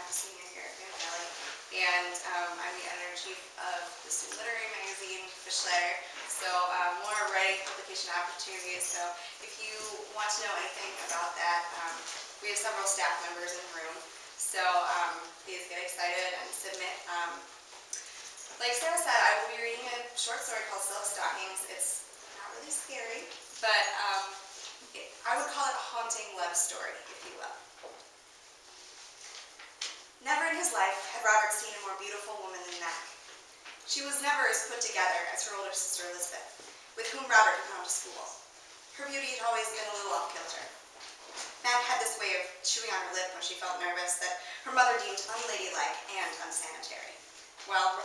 a senior here at Van Valley, and I'm the editor-in-chief of the Student Literary Magazine, Fish Letter, so more writing publication opportunities. So if you want to know anything about that, we have several staff members in the room, so please get excited and submit. Like Sarah said, I will be reading a short story called Stockings. It's not really scary, but I would call it a haunting love story, if you will. Never in his life had Robert seen a more beautiful woman than Mac. She was never as put together as her older sister Elizabeth, with whom Robert had gone to school. Her beauty had always been a little off-kilter. Mac had this way of chewing on her lip when she felt nervous that her mother deemed unladylike and unsanitary. While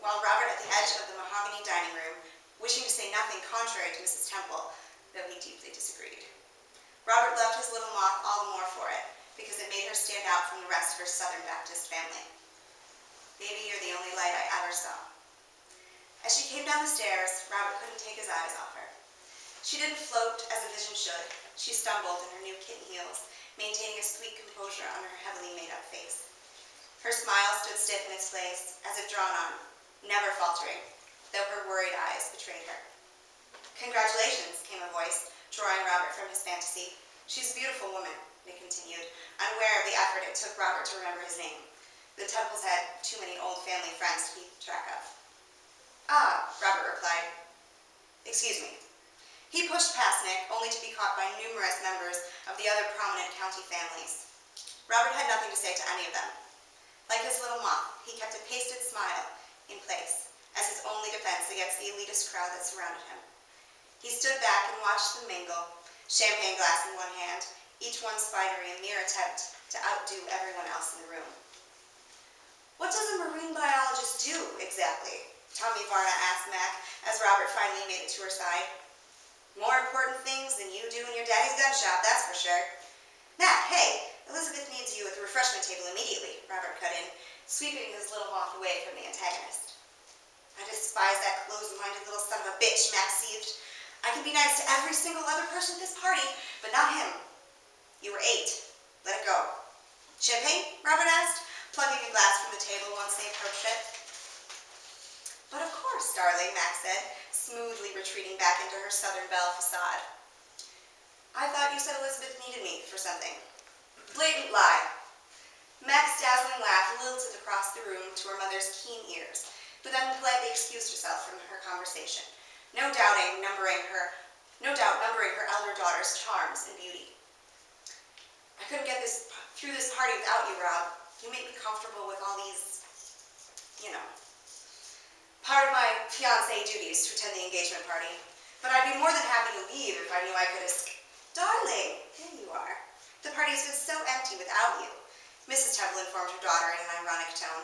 Robert at the edge of the mahogany dining room, wishing to say nothing contrary to Mrs. Temple, though he deeply disagreed. Robert loved his little moth all the more for it, because it made her stand out from the rest of her Southern Baptist family. Baby, you're the only light I ever saw. As she came down the stairs, Robert couldn't take his eyes off her. She didn't float as a vision should. She stumbled in her new kitten heels, maintaining a sweet composure on her heavily made-up face. Her smile stood stiff in its place, as if drawn on, never faltering, though her worried eyes betrayed her. Congratulations, came a voice, drawing Robert from his fantasy. She's a beautiful woman, it continued, unaware of the effort it took Robert to remember his name. The Temples had too many old family friends to keep track of. Ah, Robert replied. Excuse me. He pushed past Nick, only to be caught by numerous members of the other prominent county families. Robert had nothing to say to any of them. Like his little moth, he kept a pasted smile in place, as his only defense against the elitist crowd that surrounded him. He stood back and watched them mingle, champagne glass in one hand, each one spidery a mere attempt to outdo everyone else in the room. What does a marine biologist do, exactly? Tommy Varna asked Mac, as Robert finally made it to her side. More important things than you do in your daddy's gun shop, that's for sure. Mac, hey, Elizabeth needs you at the refreshment table immediately, Robert cut in, sweeping his little moth away from the antagonist. I despise that closed-minded little son of a bitch, Mac seethed. I can be nice to every single other person at this party, but not him. You were 8. Let it go. Champagne? Robert asked, plugging a glass from the table once they approached it. But of course, darling, Mac said, smoothly retreating back into her Southern Belle facade. I thought you said Elizabeth needed me for something. Blatant lie. Mac's dazzling laugh lilted across the room to her mother's keen ears, who then politely excused herself from her conversation, no doubt numbering her elder daughter's charms and beauty. I couldn't get through this party without you, Rob. You make me comfortable with all these, part of my fiancé duties to attend the engagement party. But I'd be more than happy to leave if I knew I could Darling, here you are. The party has been so empty without you, Mrs. Temple informed her daughter in an ironic tone.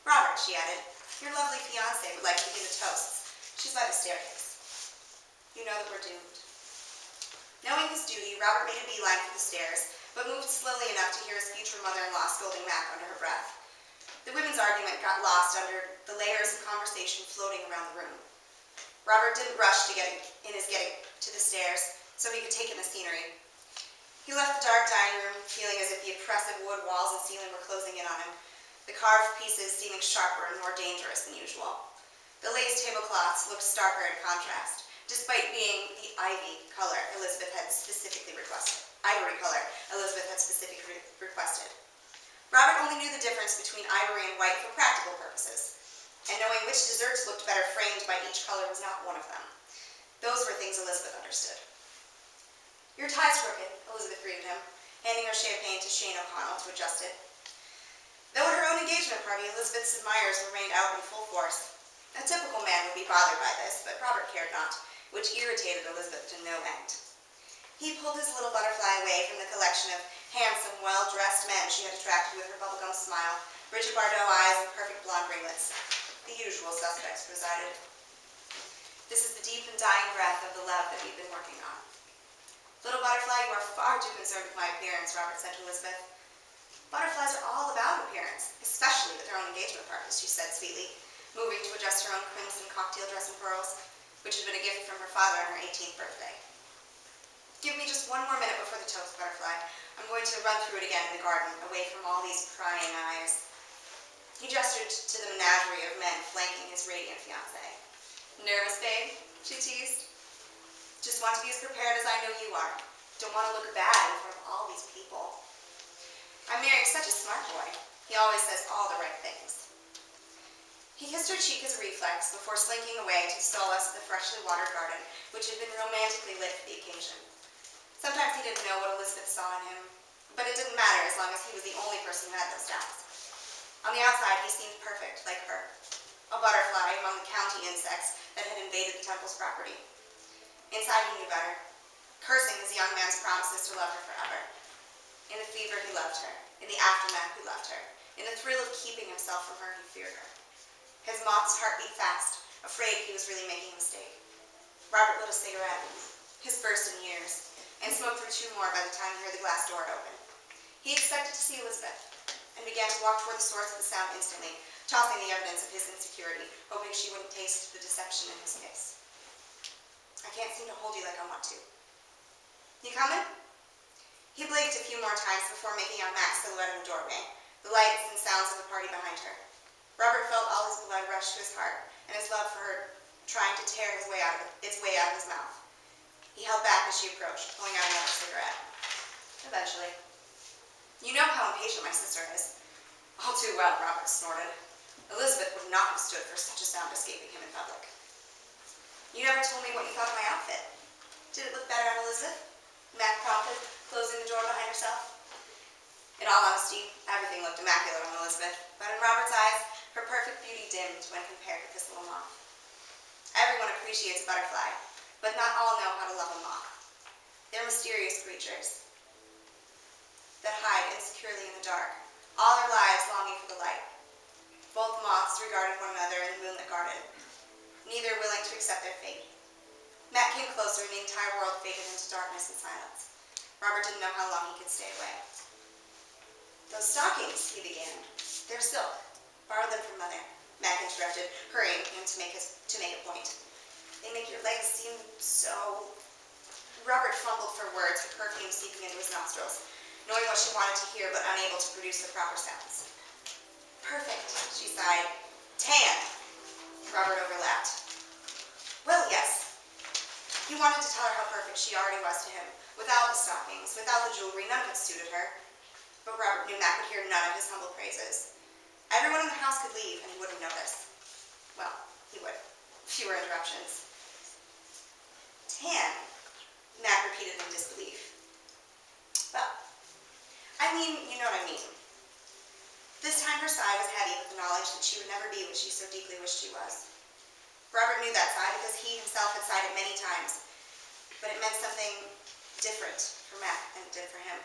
Robert, she added, your lovely fiancé would like to begin the toasts. She's by the staircase. You know that we're doomed. Knowing his duty, Robert made a beeline for the stairs, but moved slowly enough to hear his future mother-in-law scolding Mac under her breath. The women's argument got lost under the layers of conversation floating around the room. Robert didn't rush to getting to the stairs so he could take in the scenery. He left the dark dining room feeling as if the oppressive wood walls and ceiling were closing in on him, the carved pieces seeming sharper and more dangerous than usual. The lace tablecloths looked starker in contrast, despite being the ivory color Elizabeth had specifically requested. Robert only knew the difference between ivory and white for practical purposes, and knowing which desserts looked better framed by each color was not one of them. Those were things Elizabeth understood. Your tie's crooked, Elizabeth greeted him, handing her champagne to Shane O'Connell to adjust it. Though at her own engagement party, Elizabeth's admirers remained out in full force. A typical man would be bothered by this, but Robert cared not, which irritated Elizabeth to no end. He pulled his little butterfly away from the collection of handsome, well-dressed men she had attracted with her bubblegum smile, rigid Bardot eyes, and perfect blonde ringlets. The usual suspects presided. This is the deep and dying breath of the love that we've been working on. Little butterfly, you are far too concerned with my appearance, Robert said to Elizabeth. Butterflies are all about appearance, especially at their own engagement parties, she said sweetly, moving to adjust her own crimson cocktail dress and pearls, which had been a gift from her father on her 18th birthday. Give me just one more minute before the toast, Butterfly. I'm going to run through it again in the garden, away from all these prying eyes. He gestured to the menagerie of men flanking his radiant fiancée. Nervous, babe? She teased. Just want to be as prepared as I know you are. Don't want to look bad in front of all these people. I'm marrying such a smart boy. He always says all the right things. He kissed her cheek as a reflex before slinking away to stall us at the freshly watered garden, which had been romantically lit for the occasion. Sometimes he didn't know what Elizabeth saw in him, but it didn't matter as long as he was the only person who had those doubts. On the outside, he seemed perfect, like her, a butterfly among the county insects that had invaded the temple's property. Inside, he knew better, cursing his young man's promises to love her forever. In the fever, he loved her. In the aftermath, he loved her. In the thrill of keeping himself from her, he feared her. His moth's heart beat fast, afraid he was really making a mistake. Robert lit a cigarette, his first in years, and smoked through 2 more by the time he heard the glass door open. He expected to see Elizabeth, and began to walk toward the source of the sound instantly, tossing the evidence of his insecurity, hoping she wouldn't taste the deception in his face. I can't seem to hold you like I want to. You coming? He blinked a few more times before making out Mac's silhouette in the doorway, the lights and sounds of the party behind her. Robert felt all his blood rush to his heart, and his love for her trying to tear its way out of his mouth. He held back as she approached, pulling out another cigarette. Eventually. You know how impatient my sister is. All too well, Robert snorted. Elizabeth would not have stood for such a sound escaping him in public. You never told me what you thought of my outfit. Did it look better on Elizabeth? Mac prompted, closing the door behind herself. In all honesty, everything looked immaculate on Elizabeth, but in Robert's eyes, her perfect beauty dimmed when compared with this little moth. Everyone appreciates a butterfly, but not all know how to love a moth. They're mysterious creatures that hide insecurely in the dark, all their lives longing for the light. Both moths regarded one another in the moonlit garden, neither willing to accept their fate. Matt came closer and the entire world faded into darkness and silence. Robert didn't know how long he could stay away. Those stockings, he began. They're silk. Borrowed them from Mother. Mac interrupted, hurrying him to make a point. They make your legs seem so... Robert fumbled for words, with perfume seeping into his nostrils, knowing what she wanted to hear but unable to produce the proper sounds. Perfect, she sighed. Tan! Robert overlapped. Well, yes. He wanted to tell her how perfect she already was to him, without the stockings, without the jewelry, none of it suited her. But Robert knew Mac would hear none of his humble praises. Everyone in the house could leave, and he wouldn't notice. Well, he would. Fewer interruptions. Tan, Mac repeated in disbelief. Well, I mean, you know what I mean. This time her sigh was heavy with the knowledge that she would never be what she so deeply wished she was. Robert knew that sigh because he himself had sighed it many times, but it meant something different for Mac than it did for him.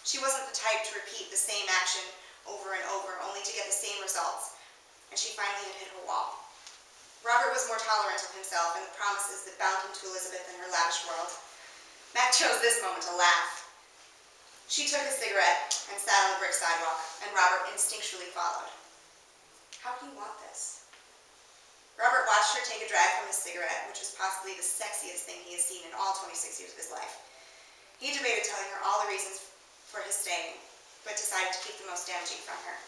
She wasn't the type to repeat the same action over and over, only to get the same results, and she finally had hit her wall. Robert was more tolerant of himself and the promises that bound him to Elizabeth and her lavish world. Mac chose this moment to laugh. She took a cigarette and sat on the brick sidewalk, and Robert instinctually followed. How can you want this? Robert watched her take a drag from his cigarette, which was possibly the sexiest thing he had seen in all 26 years of his life. He debated telling her all the reasons for his staying, but decided to keep the most damaging from her.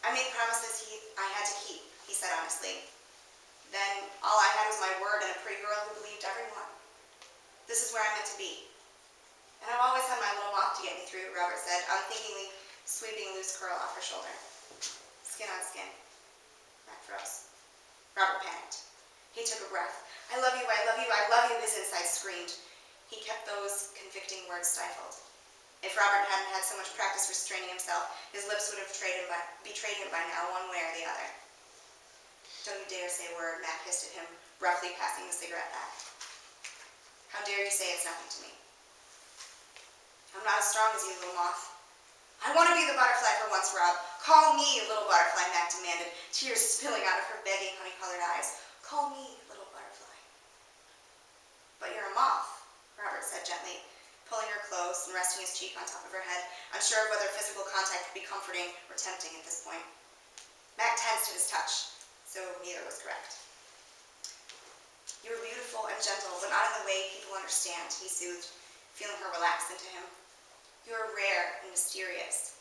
I made promises I had to keep, he said honestly. Then all I had was my word and a pretty girl who believed everyone. This is where I'm meant to be. And I've always had my little moth to get me through, Robert said, unthinkingly sweeping a loose curl off her shoulder. Skin on skin. Mac froze. Robert panicked. He took a breath. I love you, I love you, I love you, his insides screamed. He kept those convicting words stifled. If Robert hadn't had so much practice restraining himself, his lips would have betrayed him by now, one way or the other. Don't you dare say a word, Mac hissed at him, roughly passing the cigarette back. How dare you say it's nothing to me? I'm not as strong as you, little moth. I want to be the butterfly for once, Rob. Call me a little butterfly, Mac demanded, tears spilling out of her begging, honey-colored eyes. Call me little butterfly. But you're a moth, Robert said gently, pulling her close and resting his cheek on top of her head, unsure of whether physical contact would be comforting or tempting at this point. Mac tensed at his touch, so neither was correct. You were beautiful and gentle, but not in the way people understand, he soothed, feeling her relax into him. You are rare and mysterious,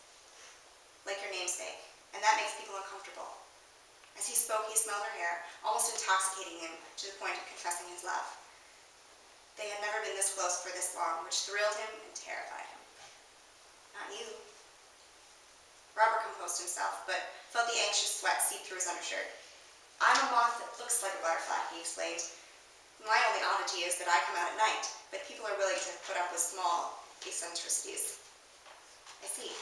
like your namesake, and that makes people uncomfortable. As he spoke, he smelled her hair, almost intoxicating him to the point of confessing his love. They had never been this close for this long, which thrilled him and terrified him. Not you. Robert composed himself, but felt the anxious sweat seep through his undershirt. I'm a moth that looks like a butterfly, he explained. My only oddity is that I come out at night, but people are willing to put up with small eccentricities. I see.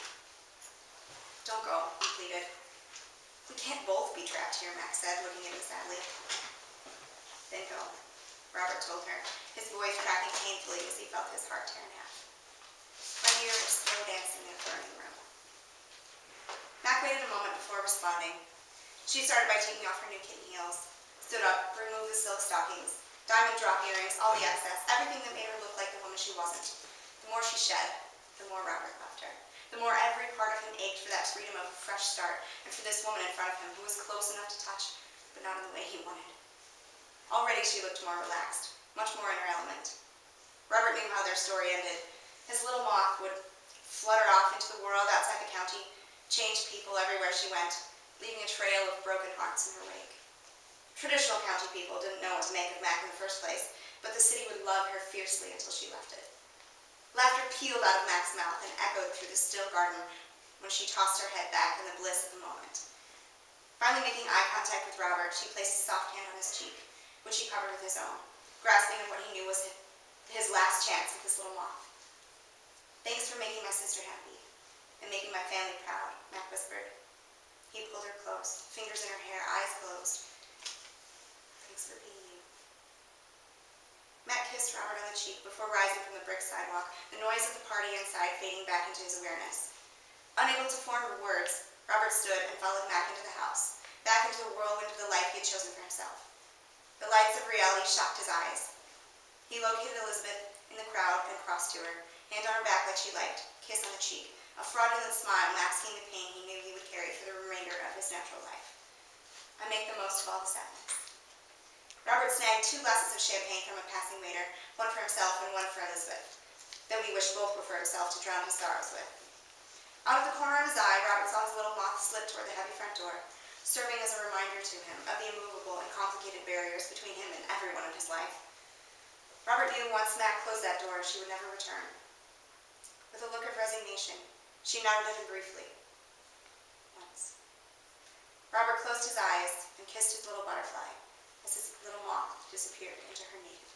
Don't go, he pleaded. We can't both be trapped here, Max said, looking at him sadly. Then go, Robert told her, his voice cracking painfully as he felt his heart tear in half. My ears were slow dancing in a burning room. Mac waited a moment before responding. She started by taking off her new kitten heels, stood up, removed the silk stockings, diamond drop earrings, all the excess, everything that made her look like the woman she wasn't. The more she shed, the more Robert loved her. The more every part of him ached for that freedom of a fresh start, and for this woman in front of him who was close enough to touch, but not in the way he wanted. Already she looked more relaxed, much more in her element. Robert knew how their story ended. His little moth would flutter off into the world outside the county, change people everywhere she went, leaving a trail of broken hearts in her wake. Traditional county people didn't know what to make of Mac in the first place, but the city would love her fiercely until she left it. Laughter pealed out of Mac's mouth and echoed through the still garden when she tossed her head back in the bliss of the moment. Finally making eye contact with Robert, she placed a soft hand on his cheek, which he covered with his own, grasping at what he knew was his last chance with this little moth. Thanks for making my sister happy, and making my family proud, Mac whispered. He pulled her close, fingers in her hair, eyes closed. Thanks for being you. Mac kissed Robert on the cheek before rising from the brick sidewalk, the noise of the party inside fading back into his awareness. Unable to form words, Robert stood and followed Mac into the house, back into the whirlwind of the life he had chosen for himself. The lights of reality shocked his eyes. He located Elizabeth in the crowd and crossed to her, hand on her back like she liked, kiss on the cheek, a fraudulent smile masking the pain he knew he would carry for the remainder of his natural life. I make the most of all the sadness. Robert snagged 2 glasses of champagne from a passing waiter, one for himself and one for Elizabeth, though he wished both were for himself to drown his sorrows with. Out of the corner of his eye, Robert saw his little moth slip toward the heavy front door, serving as a reminder to him of the immovable and complicated barriers between him and everyone in his life. Robert knew once Mac closed that door, she would never return. With a look of resignation, she nodded at him briefly. Once. Robert closed his eyes and kissed his little butterfly as his little moth disappeared into her native